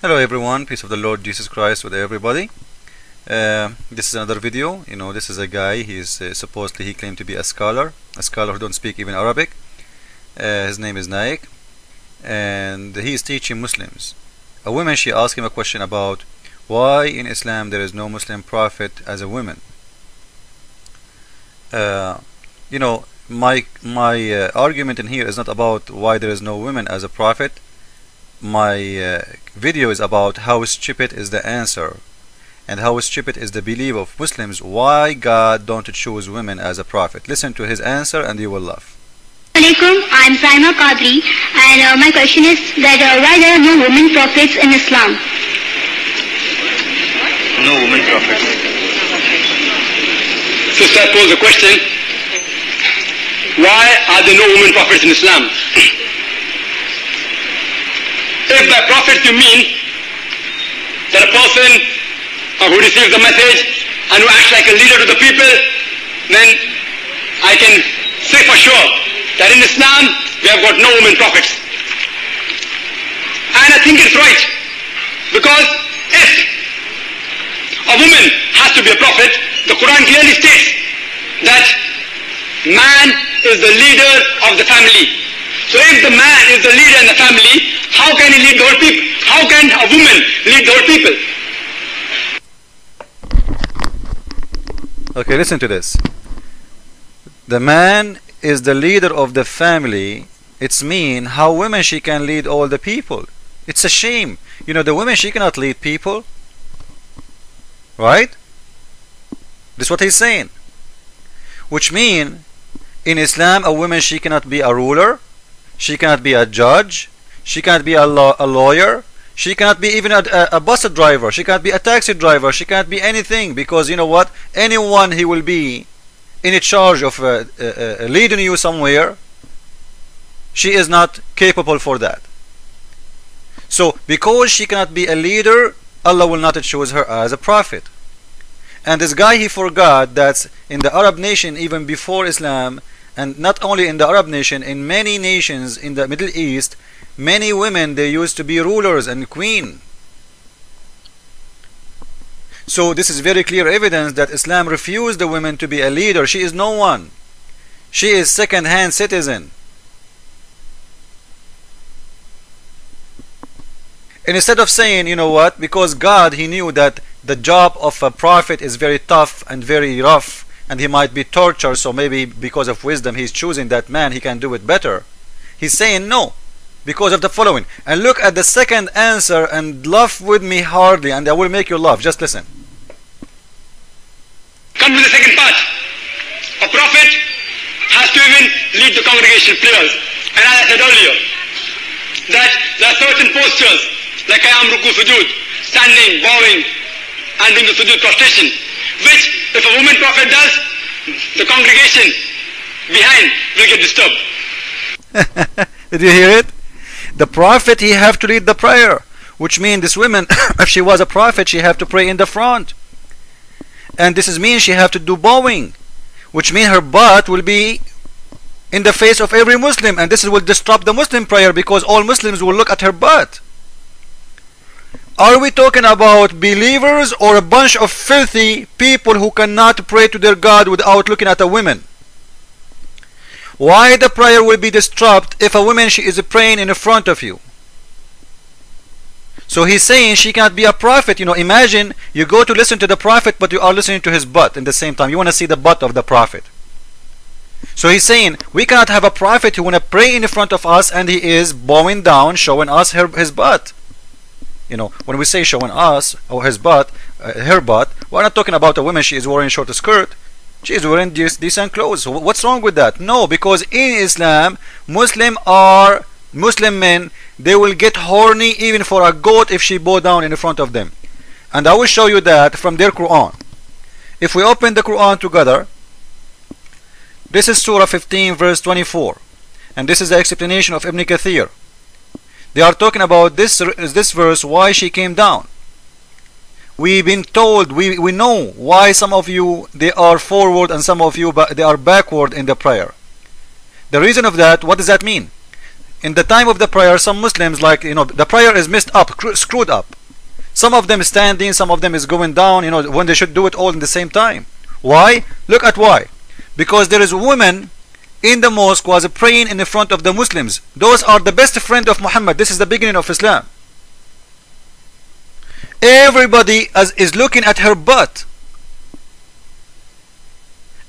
Hello everyone, peace of the Lord Jesus Christ with everybody. This is another video. This is a guy. He's supposedly he claimed to be a scholar who don't speak even Arabic. His name is Naik, and he is teaching Muslims. A woman, she asked him a question about why in Islam there is no Muslim prophet as a woman. My argument in here is not about why there is no woman as a prophet. My video is about how stupid is the answer and how stupid is the belief of Muslims why God don't choose women as a prophet. Listen to his answer and you will laugh. Alaikum, I'm Saima Qadri, and my question is that why there are no women prophets in Islam? No women prophets. Sister posed the question, why are there no women prophets in Islam? If by prophet you mean that a person who receives the message and who acts like a leader to the people, then I can say for sure that in Islam we have got no women prophets. And I think it's right, because if a woman has to be a prophet, the Quran clearly states that man is the leader of the family. So if the man is the leader in the family, how can he lead the whole people? How can a woman lead the whole people? Okay, listen to this. The man is the leader of the family. It's mean how women she can lead all the people. It's a shame. The woman she cannot lead people. Right? This is what he's saying. Which mean in Islam a woman she cannot be a ruler. She cannot be a judge. She cannot be a lawyer. She cannot be even a bus driver. She cannot be a taxi driver. She cannot be anything, because you know what? Anyone he will be in charge of leading you somewhere, she is not capable for that. So because she cannot be a leader, Allah will not choose her as a prophet. And this guy, he forgot that in the Arab nation, even before Islam, and not only in the Arab nation, in many nations in the Middle East, many women, they used to be rulers and queen. So this is very clear evidence that Islam refused the woman to be a leader. She is no one. She is second-hand citizen. And instead of saying, you know what, because God, he knew that the job of a prophet is very tough and very rough, and he might be tortured, so maybe because of wisdom he's choosing that man, he can do it better. He's saying no, because of the following. And look at the second answer and laugh with me hardly, and I will make you laugh. Just listen. Come to the second part. A prophet has to even lead the congregation prayers. And as I said earlier, that there are certain postures, like Qiyam, Ruku, Sujood, standing, bowing, and doing the Sujood prostration, which if a woman prophet does, the congregation behind will get disturbed. Did you hear it? The prophet, he have to lead the prayer, which means this woman, if she was a prophet, she have to pray in the front. And this means she have to do bowing, which means her butt will be in the face of every Muslim, and this will disrupt the Muslim prayer, because all Muslims will look at her butt. Are we talking about believers or a bunch of filthy people who cannot pray to their God without looking at a woman? Why the prayer will be disrupted if a woman she is praying in front of you? So he's saying she cannot be a prophet. Imagine you go to listen to the prophet, but you are listening to his butt in the same time. You want to see the butt of the prophet. So he's saying we cannot have a prophet who want to pray in front of us and he is bowing down, showing us his butt. When we say showing us or his butt, her butt, we're not talking about a woman she is wearing a short skirt. She is wearing decent clothes. So what's wrong with that? No, because in Islam, Muslim men, they will get horny even for a goat if she bow down in front of them. And I will show you that from their Quran. If we open the Quran together, this is Surah 15 verse 24, and this is the explanation of Ibn Kathir. They are talking about this verse, why she came down. We've been told, we know why some of you they are forward and some of you they are backward in the prayer. The reason of that, what does that mean? in the time of the prayer, some Muslims, like, the prayer is messed up, screwed up. Some of them is standing, some of them is going down, when they should do it all in the same time. Why? Look at why. Because there is a woman in the mosque was praying in the front of the Muslims. Those are the best friend of Muhammad. This is the beginning of Islam. Everybody is looking at her butt,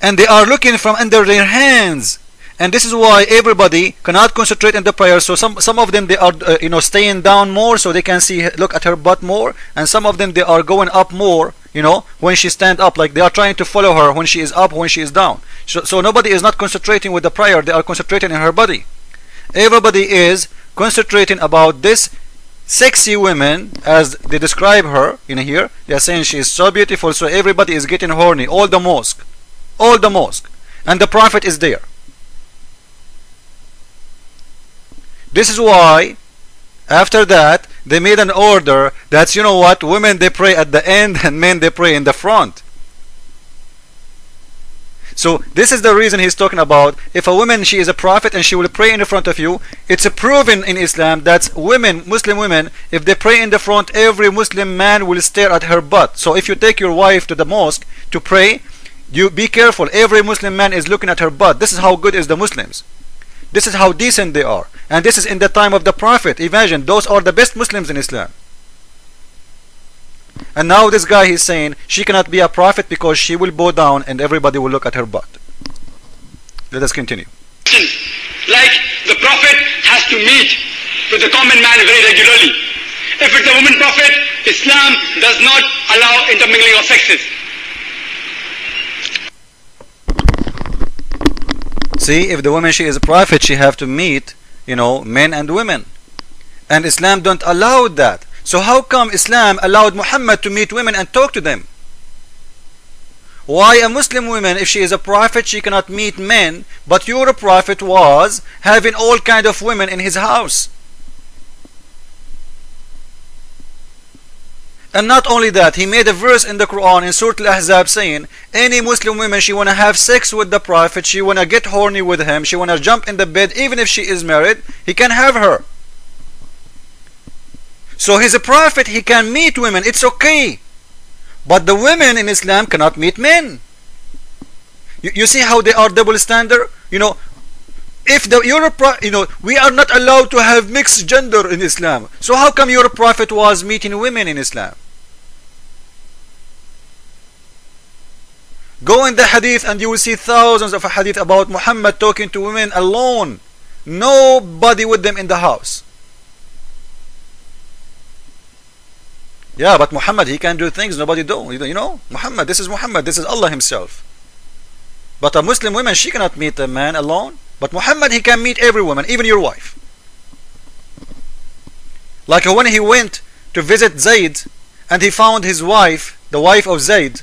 and they are looking from under their hands, and this is why everybody cannot concentrate in the prayer. So some of them, they are staying down more so they can look at her butt more, and some of them, they are going up more, when she stand up, like they are trying to follow her when she is up, when she is down. So nobody is not concentrating with the prayer, they are concentrating in her body. Everybody is concentrating about this sexy woman, as they describe her in here. They are saying she is so beautiful, so everybody is getting horny, all the mosque, and the Prophet is there. This is why after that they made an order that, women they pray at the end and men they pray in the front. So this is the reason he's talking about, if a woman, she is a prophet and she will pray in the front of you, it's proven in Islam that women, Muslim women, if they pray in the front, every Muslim man will stare at her butt. So if you take your wife to the mosque to pray, you be careful, every Muslim man is looking at her butt. This is how good is the Muslims. This is how decent they are. And this is in the time of the Prophet. Imagine, those are the best Muslims in Islam. And now this guy, he's saying she cannot be a prophet because she will bow down and everybody will look at her butt. Let us continue. Like the Prophet has to meet with the common man very regularly. If it's a woman prophet, Islam does not allow intermingling of sexes. See, if the woman, she is a prophet, she have to meet, men and women. And Islam don't allow that. So how come Islam allowed Muhammad to meet women and talk to them? Why a Muslim woman, if she is a prophet, she cannot meet men, but your prophet was having all kind of women in his house? And not only that, he made a verse in the Quran in Surah Al-Ahzab saying, any Muslim woman, she want to have sex with the Prophet, she want to get horny with him, she want to jump in the bed, even if she is married, he can have her. So he's a prophet, he can meet women, it's okay. But the women in Islam cannot meet men. You see how they are double standard? If we are not allowed to have mixed gender in Islam. So how come your prophet was meeting women in Islam? Go in the hadith and you will see thousands of hadith about Muhammad talking to women alone. Nobody with them in the house. Yeah, but Muhammad, he can do things nobody do. Muhammad, this is Allah himself. But a Muslim woman, she cannot meet a man alone. But Muhammad, he can meet every woman, even your wife. Like when he went to visit Zayd and he found his wife, the wife of Zayd,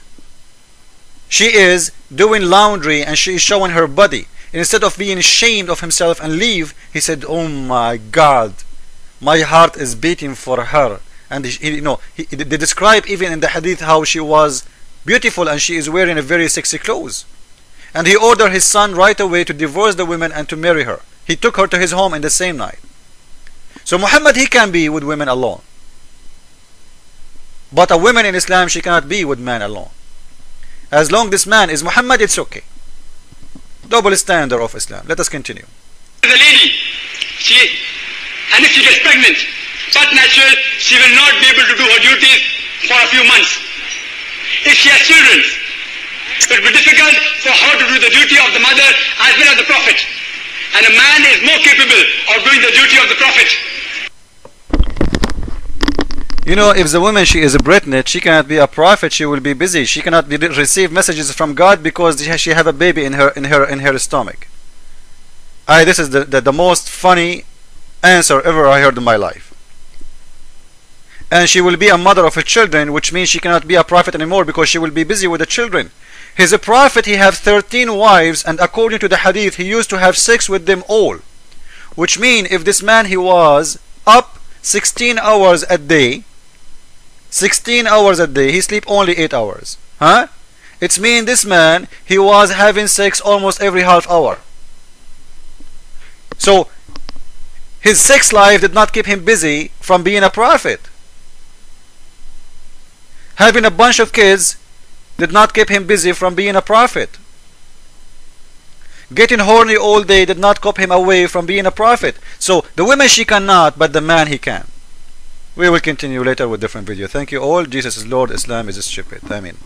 she is doing laundry and she is showing her body. Instead of being ashamed of himself and leave, he said, oh my God, my heart is beating for her. And they describe even in the hadith how she was beautiful and she is wearing a very sexy clothes. And he ordered his son right away to divorce the woman and to marry her. He took her to his home in the same night. So Muhammad, he can be with women alone. But a woman in Islam, she cannot be with man alone. As long this man is Muhammad, it's okay. Double standard of Islam. Let us continue. The lady, and if she gets pregnant, but natural, she will not be able to do her duties for a few months. If she has children, it will be difficult for her to do the duty of the mother as well as the Prophet. And a man is more capable of doing the duty of the Prophet. If the woman, she is pregnant, she cannot be a prophet, she will be busy. She cannot receive messages from God because she have a baby in her stomach. This is the most funny answer ever I heard in my life. And she will be a mother of her children, which means she cannot be a prophet anymore because she will be busy with the children. He's a prophet, he have 13 wives, and according to the hadith, he used to have sex with them all. Which means if this man, he was up 16 hours a day, 16 hours a day, he sleep only 8 hours. It's mean this man, he was having sex almost every half hour. So His sex life did not keep him busy from being a prophet. Having a bunch of kids did not keep him busy from being a prophet. Getting horny all day did not keep him away from being a prophet. So the woman, she cannot, but the man, he can. We will continue later with different video. Thank you all. Jesus is Lord. Islam is stupid. Amen.